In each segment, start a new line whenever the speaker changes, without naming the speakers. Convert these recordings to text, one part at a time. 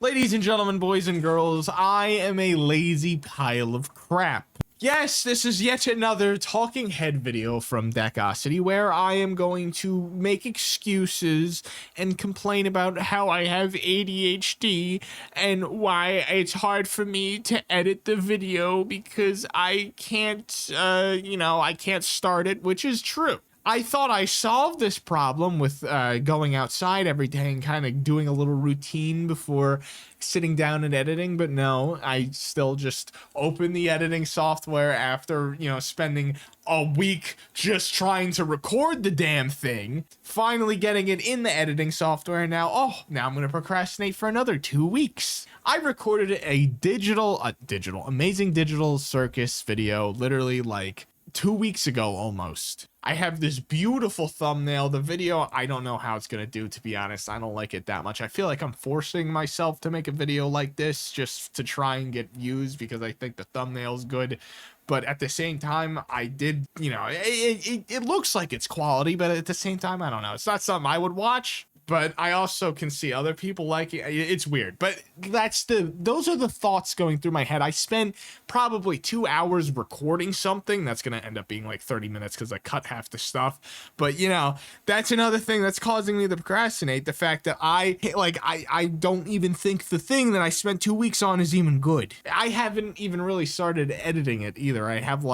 Ladies and gentlemen, boys and girls, I am a lazy pile of crap. Yes, this is yet another talking head video from Deckosity where I am going to make excuses and complain about how I have ADHD and why it's hard for me to edit the video because I can't, I can't start it, which is true. I thought I solved this problem with going outside every day and kind of doing a little routine before sitting down and editing, but no, I still just open the editing software after, spending a week just trying to record the damn thing, finally getting it in the editing software, and now I'm going to procrastinate for another 2 weeks. I recorded a amazing digital circus video literally like 2 weeks ago almost. I have this beautiful thumbnail. The video, I don't know how it's going to do, to be honest. I don't like it that much. I feel like I'm forcing myself to make a video like this just to try and get views because I think the thumbnail's good. But at the same time, I did, it looks like it's quality, but at the same time, I don't know. It's not something I would watch. But I also can see other people like it. It's weird, but those are the thoughts going through my head. I spent probably 2 hours recording something that's going to end up being like 30 minutes because I cut half the stuff. But that's another thing that's causing me to procrastinate. The fact that I don't even think the thing that I spent 2 weeks on is even good. I haven't even really started editing it either. I have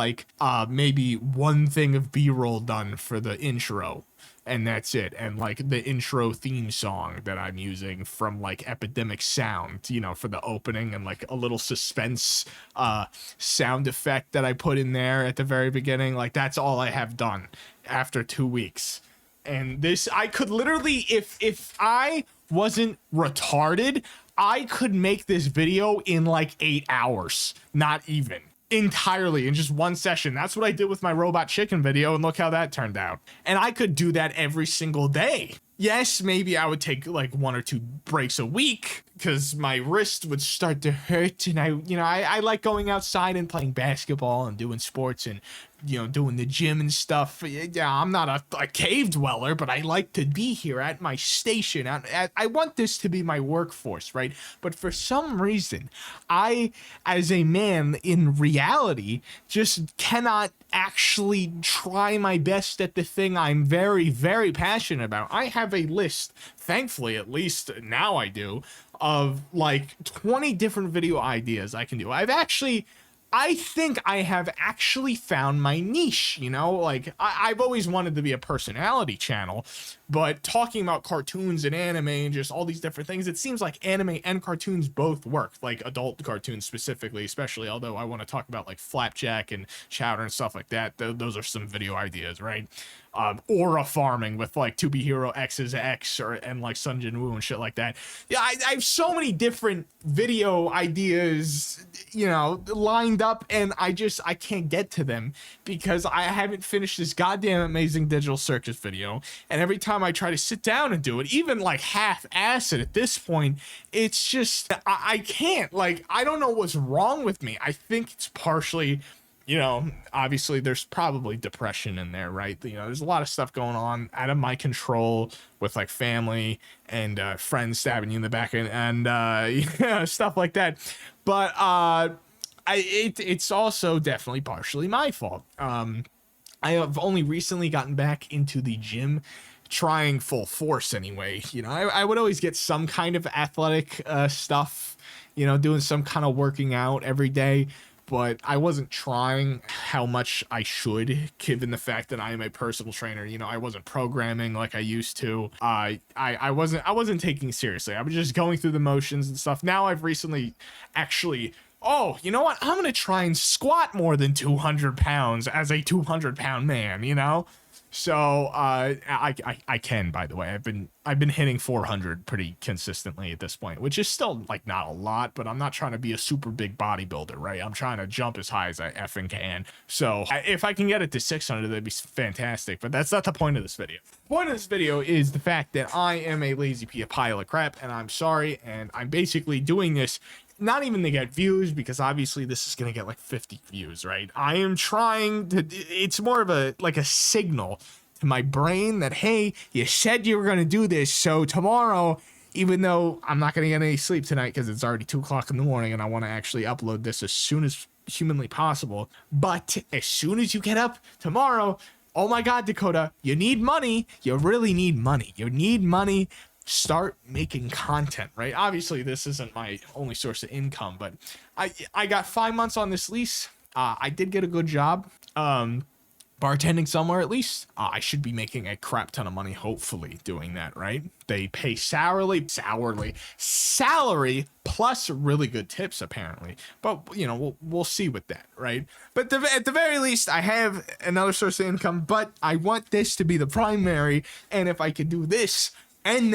maybe one thing of B-roll done for the intro. And that's it. And the intro theme song that I'm using from Epidemic Sound, for the opening, and a little suspense sound effect that I put in there at the very beginning. That's all I have done after 2 weeks. And this, I could literally, if I wasn't retarded, I could make this video in 8 hours. Not even. Entirely in just one session. That's what I did with my robot chicken video, and look how that turned out. And I could do that every single day. Yes, maybe I would take 1 or 2 breaks a week because my wrist would start to hurt, and I like going outside and playing basketball and doing sports and doing the gym and stuff. Yeah, I'm not a cave dweller, but I like to be here at my station. I want this to be my workforce, right? But for some reason, I, as a man in reality, just cannot actually try my best at the thing I'm very, very passionate about. I have a list, thankfully, at least now I do, of 20 different video ideas I can do. I think I have actually found my niche, I've always wanted to be a personality channel, but talking about cartoons and anime and just all these different things, it seems like anime and cartoons both work, adult cartoons specifically, especially, although I want to talk about Flapjack and Chowder and stuff like that. Those are some video ideas, right? Aura farming with 2B Hero X's X and Sun Jin Woo and shit like that. Yeah, I have so many different video ideas, lined up, and I can't get to them because I haven't finished this goddamn amazing digital circus video. And every time I try to sit down and do it, even half-ass it at this point, it's just, I can't. I don't know what's wrong with me. I think it's partially, obviously there's probably depression in there, right? There's a lot of stuff going on out of my control with family and friends stabbing you in the back and stuff like that. But it's also definitely partially my fault. I have only recently gotten back into the gym, trying full force anyway. I would always get some kind of athletic stuff, doing some kind of working out every day. But I wasn't trying how much I should, given the fact that I am a personal trainer. I wasn't programming like I used to. I wasn't taking it seriously. I was just going through the motions and stuff. Now I've recently actually, you know what? I'm gonna try and squat more than 200 pounds as a 200-pound man. So I can, by the way, I've been hitting 400 pretty consistently at this point, which is still not a lot, but I'm not trying to be a super big bodybuilder, right? I'm trying to jump as high as I effing can. So if I can get it to 600, that'd be fantastic, but that's not the point of this video. The point of this video is the fact that I am a lazy pile of crap, and I'm sorry, and I'm basically doing this not even to get views, because obviously this is going to get 50 views, right? I am trying to, it's more of a signal to my brain that, hey, you said you were going to do this, so tomorrow even though I'm not going to get any sleep tonight because it's already 2 o'clock in the morning and I want to actually upload this as soon as humanly possible. But as soon as you get up tomorrow, oh my God, Dakota, you need money. You really need money. You need money. Start making content, right? Obviously, this isn't my only source of income, but I got 5 months on this lease. I did get a good job. Bartending somewhere at least. I should be making a crap ton of money, hopefully, doing that, right? They pay salary plus really good tips, apparently. But, you know, we'll see with that, right? But at the very least, I have another source of income, but I want this to be the primary. And if I could do this and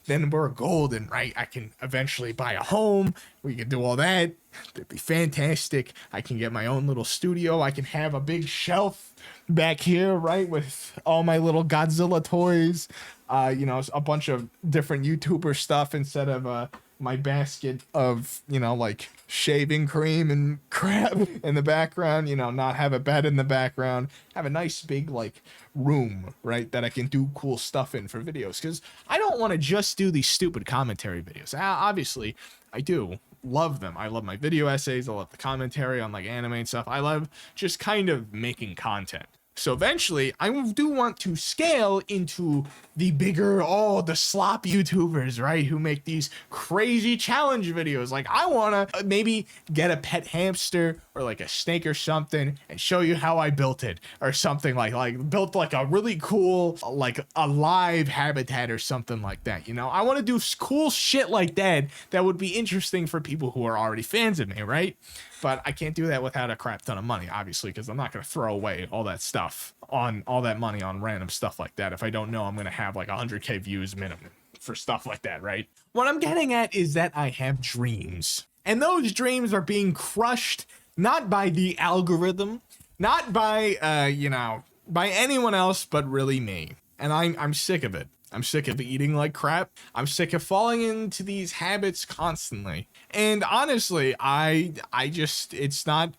then we're golden, right? I can eventually buy a home. We can do all that. That'd be fantastic. I can get my own little studio. I can have a big shelf back here, right, with all my little Godzilla toys. You know, a bunch of different YouTuber stuff instead of my basket of, you know, like shaving cream and crap in the background. You know, not have a bed in the background. Have a nice big like room, right, that I can do cool stuff in for videos, because I don't want to just do these stupid commentary videos. Obviously I do love them. I love my video essays. I love the commentary on like anime and stuff. I love just kind of making content. So eventually, I do want to scale into the bigger, the slop YouTubers, right? Who make these crazy challenge videos. Like, I want to maybe get a pet hamster or like a snake or something and show you how I built it or something like built like a really cool, like a live habitat or something like that. You know, I want to do cool shit like that would be interesting for people who are already fans of me, right? But I can't do that without a crap ton of money, obviously, because I'm not going to throw away all that stuff on all that money on random stuff like that if I don't know I'm going to have like 100K views minimum for stuff like that, right? What I'm getting at is that I have dreams, and those dreams are being crushed not by the algorithm, not by, you know, by anyone else, but really me. And I'm sick of it. I'm sick of eating like crap. I'm sick of falling into these habits constantly. And honestly, I just, it's not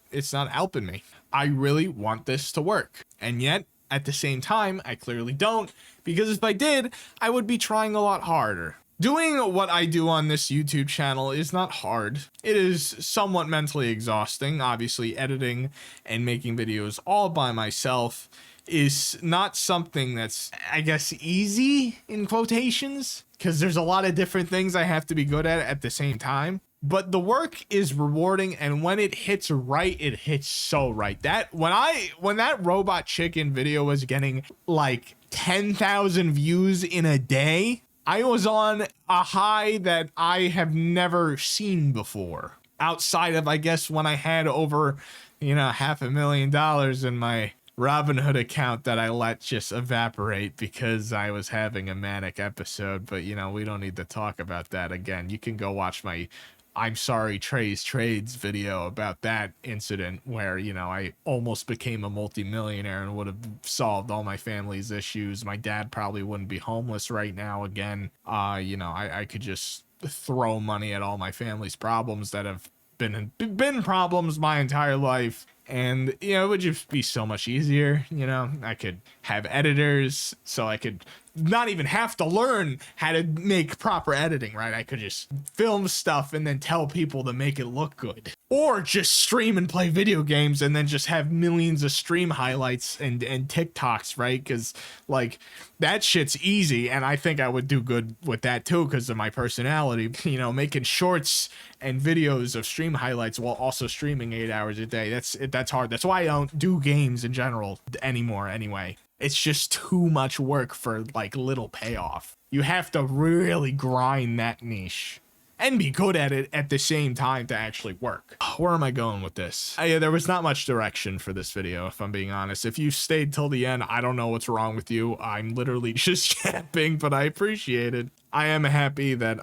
helping me. I really want this to work. And yet, at the same time, I clearly don't, because if I did, I would be trying a lot harder. Doing what I do on this YouTube channel is not hard. It is somewhat mentally exhausting. Obviously, editing and making videos all by myself is not something that's, I guess, easy in quotations, because there's a lot of different things I have to be good at the same time. But the work is rewarding, and when it hits right, it hits so right. That when that robot chicken video was getting like 10,000 views in a day, I was on a high that I have never seen before. Outside of, I guess, when I had over, you know, $500,000 in my Robinhood account that I let just evaporate because I was having a manic episode. But, you know, we don't need to talk about that again. You can go watch my I'm Sorry Trey's Trades video about that incident where, you know, I almost became a multimillionaire and would have solved all my family's issues. My dad probably wouldn't be homeless right now again. You know, I could just throw money at all my family's problems that have been problems my entire life. And, you know, it would just be so much easier. You know, I could have editors, so I could not even have to learn how to make proper editing, right? I could just film stuff and then tell people to make it look good. Or just stream and play video games and then just have millions of stream highlights and TikToks, right? Because, like, that shit's easy, and I think I would do good with that too because of my personality. You know, making shorts and videos of stream highlights while also streaming 8 hours a day, that's hard. That's why I don't do games in general anymore anyway. It's just too much work for like little payoff. You have to really grind that niche and be good at it at the same time to actually work. Where am I going with this? Yeah, there was not much direction for this video, if I'm being honest. If you stayed till the end, I don't know what's wrong with you. I'm literally just yapping, but I appreciate it. I am happy that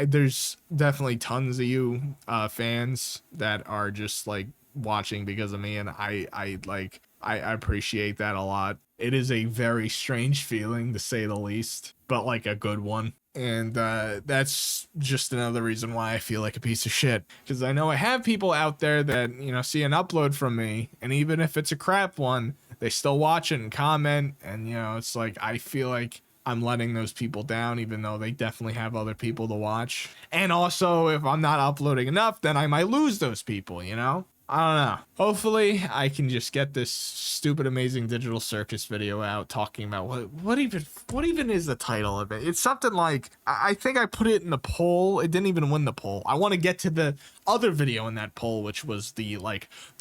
there's definitely tons of you fans that are just like watching because of me, and I appreciate that a lot. It is a very strange feeling, to say the least, but like a good one. And that's just another reason why I feel like a piece of shit, because I know I have people out there that, you know, see an upload from me, and even if it's a crap one, they still watch it and comment. And, you know, it's like, I feel like I'm letting those people down, even though they definitely have other people to watch. And also, if I'm not uploading enough, then I might lose those people, you know? I don't know. Hopefully, I can just get this stupid, amazing digital circus video out talking about what even is the title of it. It's something like, I think I put it in the poll. It didn't even win the poll. I want to get to the other video in that poll, which was the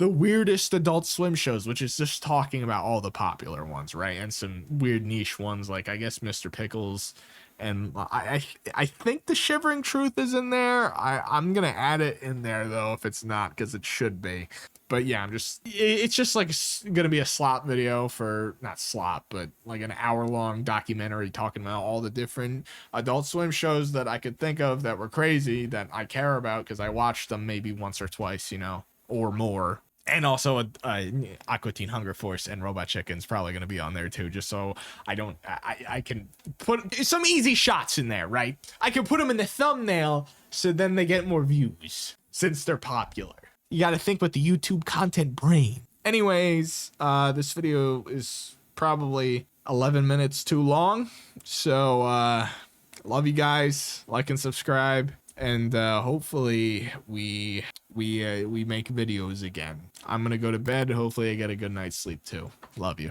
weirdest Adult Swim shows, which is just talking about all the popular ones, right? And some weird niche ones, like I guess Mr. Pickles. And I think the Shivering Truth is in there. I'm gonna add it in there though if it's not, because it should be. But yeah, it's just like gonna be a slot video for, not slot, but like an hour-long documentary talking about all the different Adult Swim shows that I could think of that were crazy, that I care about because I watched them maybe once or twice, you know, or more. And also Aqua Teen Hunger Force and Robot Chicken's probably going to be on there too, just so I can put some easy shots in there, right? I can put them in the thumbnail so then they get more views since they're popular. You got to think with the YouTube content brain. Anyways, this video is probably 11 minutes too long. So love you guys. Like and subscribe. And hopefully we make videos again. I'm gonna go to bed. Hopefully I get a good night's sleep too. Love you.